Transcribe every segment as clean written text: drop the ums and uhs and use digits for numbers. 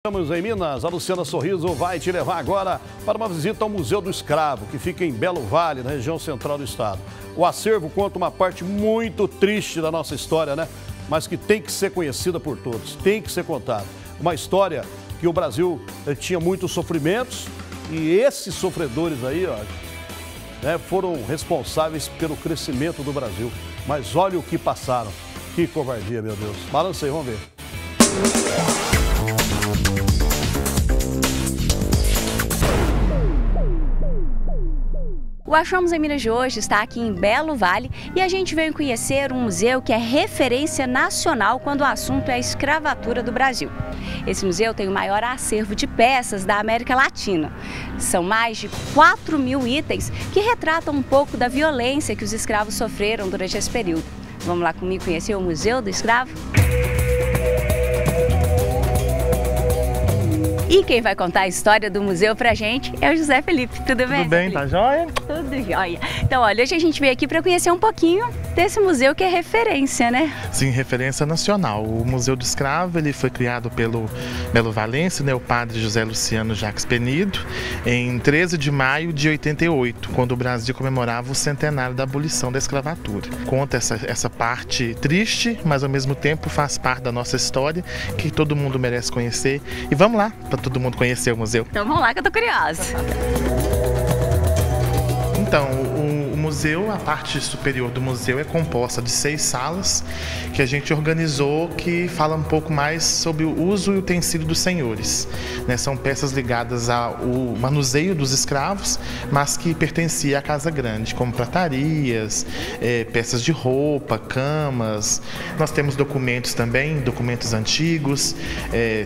Estamos em Minas, a Luciana Sorriso vai te levar agora para uma visita ao Museu do Escravo, que fica em Belo Vale, na região central do estado. O acervo conta uma parte muito triste da nossa história, né? Mas que tem que ser conhecida por todos, tem que ser contada. Uma história que o Brasil tinha muitos sofrimentos e esses sofredores aí, ó, né, foram responsáveis pelo crescimento do Brasil. Mas olha o que passaram. Que covardia, meu Deus. Balança aí, vamos ver. O Achamos em Minas de hoje está aqui em Belo Vale e a gente veio conhecer um museu que é referência nacional quando o assunto é a escravatura do Brasil. Esse museu tem o maior acervo de peças da América Latina. São mais de 4.000 itens que retratam um pouco da violência que os escravos sofreram durante esse período. Vamos lá comigo conhecer o Museu do Escravo? E quem vai contar a história do museu pra gente é o José Felipe. Tudo bem? Tudo bem, tá joia? Tudo jóia. Então, olha, hoje a gente veio aqui para conhecer um pouquinho desse museu que é referência, né? Sim, referência nacional. O Museu do Escravo, ele foi criado pelo belo-valense, né, o padre José Luciano Jacques Penido, em 13 de maio de 88, quando o Brasil comemorava o centenário da abolição da escravatura. Conta essa parte triste, mas ao mesmo tempo faz parte da nossa história, que todo mundo merece conhecer. E vamos lá, para todo mundo conhecer o museu. Então vamos lá que eu tô curiosa. Então, o museu, a parte superior do museu é composta de 6 salas que a gente organizou, que fala um pouco mais sobre o uso e o utensílio dos senhores, né? São peças ligadas ao manuseio dos escravos, mas que pertencia à Casa Grande, como pratarias, peças de roupa, camas. Nós temos documentos também, documentos antigos,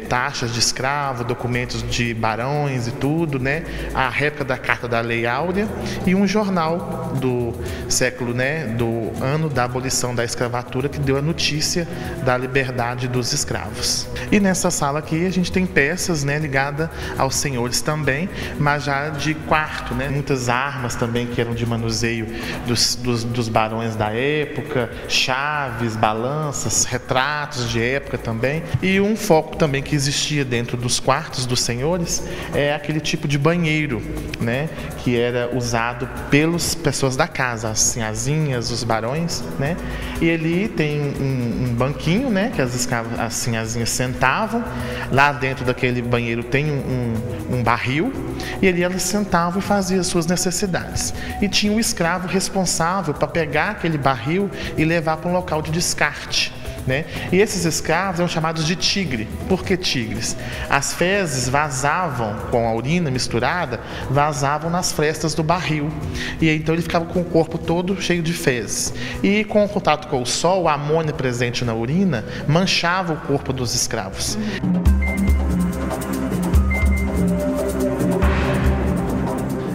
taxas de escravo, documentos de barões e tudo, né? A réplica da Carta da Lei Áurea e um jornal do século, né, do ano da abolição da escravatura, que deu a notícia da liberdade dos escravos. E nessa sala aqui a gente tem peças, né, ligadas aos senhores também, mas já de quarto, né? Muitas armas também que eram de manuseio dos barões da época, chaves, balanças, retratos de época também. E um foco também que existia dentro dos quartos dos senhores é aquele tipo de banheiro, né, que era usado pelas pessoas da casa, as sinhazinhas, os barões, né? E ali tem um banquinho, né, que as sinhazinhas sentavam. Lá dentro daquele banheiro tem um barril, e ali elas sentavam e faziam as suas necessidades. E tinha o escravo responsável para pegar aquele barril e levar para um local de descarte, né? E esses escravos eram chamados de tigre. Por que tigres? As fezes vazavam com a urina misturada, vazavam nas frestas do barril. E então ele ficava com o corpo todo cheio de fezes. E com o contato com o sol, a amônia presente na urina manchava o corpo dos escravos.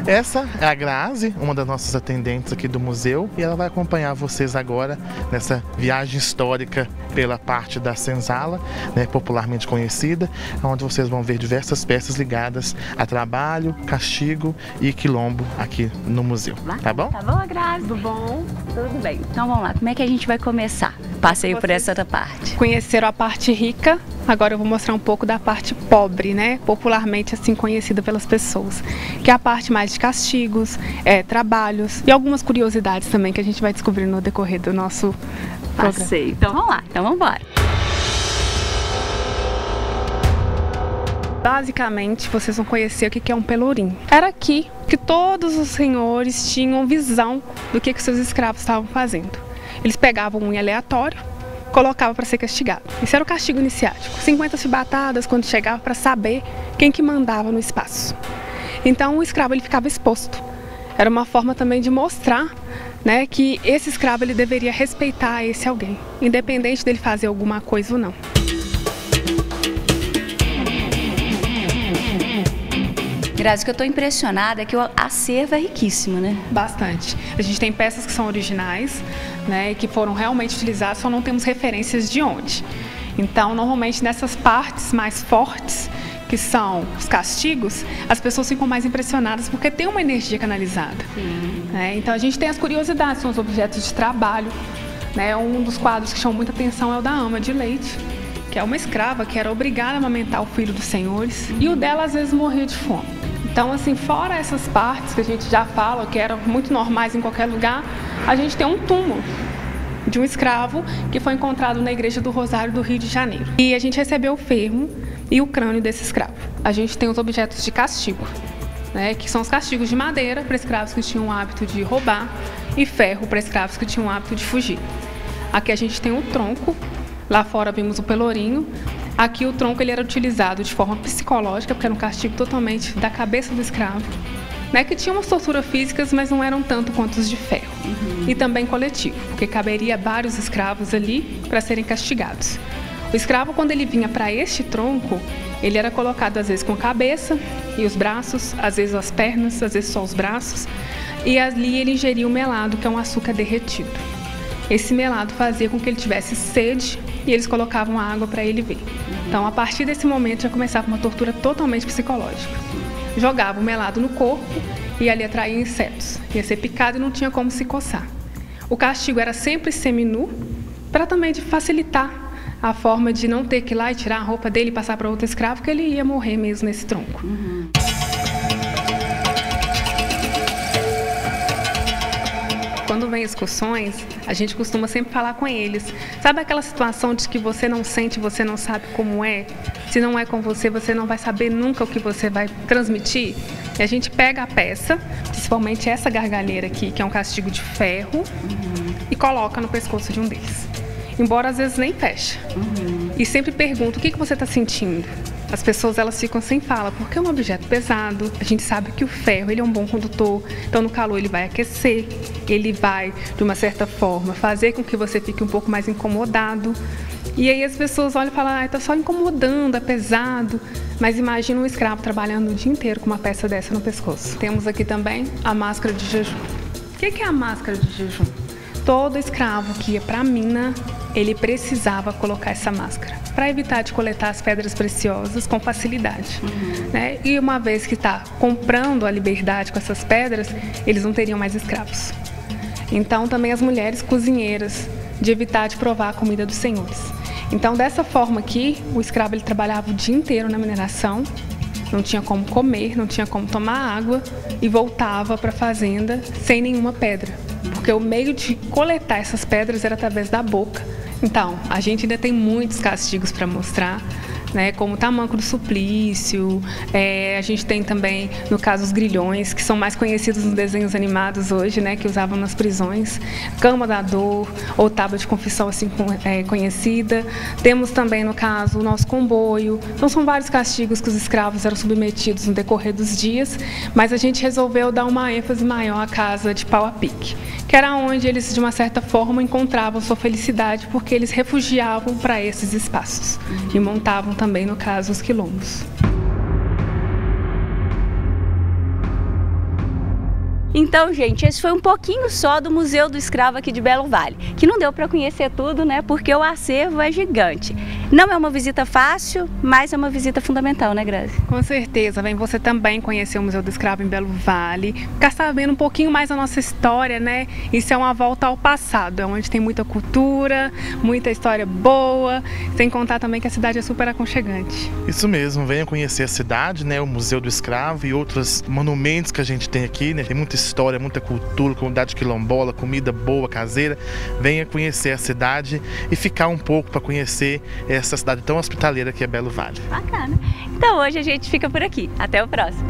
Essa é a Grazi, uma das nossas atendentes aqui do museu, e ela vai acompanhar vocês agora nessa viagem histórica pela parte da senzala, né, popularmente conhecida, onde vocês vão ver diversas peças ligadas a trabalho, castigo e quilombo aqui no museu. Tá bom? Tá bom, Grazi? Tudo bom? Tudo bem. Então vamos lá, como é que a gente vai começar? Passeio por essa outra parte. Conheceram a parte rica, agora eu vou mostrar um pouco da parte pobre, né? Popularmente assim conhecida pelas pessoas, que é a parte mais de castigos, trabalhos e algumas curiosidades também que a gente vai descobrir no decorrer do nosso passeio. Então vamos lá, então vamos embora. Basicamente, vocês vão conhecer o que é um pelourinho. Era aqui que todos os senhores tinham visão do que seus escravos estavam fazendo. Eles pegavam um aleatório, colocavam para ser castigado. Isso era o castigo iniciático. 50 chibatadas quando chegava para saber quem que mandava no espaço. Então o escravo ele ficava exposto. Era uma forma também de mostrar, né, que esse escravo ele deveria respeitar esse alguém, independente dele fazer alguma coisa ou não. Grazi, o que eu estou impressionada é que o acervo é riquíssimo, né? Bastante. A gente tem peças que são originais, né, que foram realmente utilizadas, só não temos referências de onde. Então, normalmente nessas partes mais fortes, que são os castigos, as pessoas ficam mais impressionadas porque tem uma energia canalizada. Né? Então, a gente tem as curiosidades, são os objetos de trabalho. Né? Um dos quadros que chama muita atenção é o da ama de leite, que é uma escrava que era obrigada a amamentar o filho dos senhores, e o dela às vezes morria de fome. Então, assim, fora essas partes que a gente já fala, que eram muito normais em qualquer lugar, a gente tem um túmulo de um escravo que foi encontrado na Igreja do Rosário do Rio de Janeiro. E a gente recebeu o fermo e o crânio desse escravo. A gente tem os objetos de castigo, né, que são os castigos de madeira para escravos que tinham o hábito de roubar e ferro para escravos que tinham o hábito de fugir. Aqui a gente tem o tronco, lá fora vimos o pelourinho. Aqui o tronco ele era utilizado de forma psicológica, porque era um castigo totalmente da cabeça do escravo, né, que tinha umas torturas físicas, mas não eram tanto quanto os de ferro. E também coletivo, porque caberia vários escravos ali para serem castigados. O escravo, quando ele vinha para este tronco, ele era colocado às vezes com a cabeça e os braços, às vezes as pernas, às vezes só os braços, e ali ele ingeria o melado, que é um açúcar derretido. Esse melado fazia com que ele tivesse sede e eles colocavam água para ele ver. Então, a partir desse momento, já começava uma tortura totalmente psicológica. Jogava o melado no corpo e ali atraía insetos. Ia ser picado e não tinha como se coçar. O castigo era sempre seminu, para também de facilitar a forma de não ter que ir lá e tirar a roupa dele e passar para outro escravo, que ele ia morrer mesmo nesse tronco. Quando vem excursões, a gente costuma sempre falar com eles. Sabe aquela situação de que você não sente, você não sabe como é? Se não é com você, você não vai saber nunca o que você vai transmitir? E a gente pega a peça, principalmente essa gargalheira aqui, que é um castigo de ferro, e coloca no pescoço de um deles. Embora às vezes nem fecha. E sempre pergunta, o que você está sentindo? As pessoas elas ficam sem fala, porque é um objeto pesado. A gente sabe que o ferro ele é um bom condutor, então no calor ele vai aquecer, ele vai, de uma certa forma, fazer com que você fique um pouco mais incomodado. E aí as pessoas olham e falam, está só incomodando, é pesado. Mas imagina um escravo trabalhando o dia inteiro com uma peça dessa no pescoço. Temos aqui também a máscara de jejum. O que é a máscara de jejum? Todo escravo que ia para a mina, ele precisava colocar essa máscara para evitar de coletar as pedras preciosas com facilidade. Né? E uma vez que está comprando a liberdade com essas pedras, eles não teriam mais escravos. Então também as mulheres cozinheiras, de evitar de provar a comida dos senhores. Então dessa forma aqui, o escravo ele trabalhava o dia inteiro na mineração, não tinha como comer, não tinha como tomar água e voltava para a fazenda sem nenhuma pedra. Porque o meio de coletar essas pedras era através da boca. Então, a gente ainda tem muitos castigos para mostrar, né, como o tamanco do suplício, a gente tem também, no caso, os grilhões, que são mais conhecidos nos desenhos animados hoje, né, que usavam nas prisões, cama da dor, ou tábua de confissão assim conhecida. Temos também, no caso, o nosso comboio. Então, são vários castigos que os escravos eram submetidos no decorrer dos dias, mas a gente resolveu dar uma ênfase maior à casa de pau a pique, que era onde eles, de uma certa forma, encontravam sua felicidade, porque eles refugiavam para esses espaços e montavam também, no caso, os quilombos. Então, gente, esse foi um pouquinho só do Museu do Escravo aqui de Belo Vale, que não deu para conhecer tudo, né, porque o acervo é gigante. Não é uma visita fácil, mas é uma visita fundamental, né, Grazi? Com certeza, vem você também conhecer o Museu do Escravo em Belo Vale, ficar sabendo um pouquinho mais da nossa história, né? Isso é uma volta ao passado, é onde tem muita cultura, muita história boa, sem contar também que a cidade é super aconchegante. Isso mesmo, venha conhecer a cidade, né, o Museu do Escravo e outros monumentos que a gente tem aqui, né? Tem muita história, muita cultura, comunidade quilombola, comida boa, caseira. Venha conhecer a cidade e ficar um pouco para conhecer essa cidade tão hospitaleira que é Belo Vale. Bacana. Então hoje a gente fica por aqui. Até o próximo.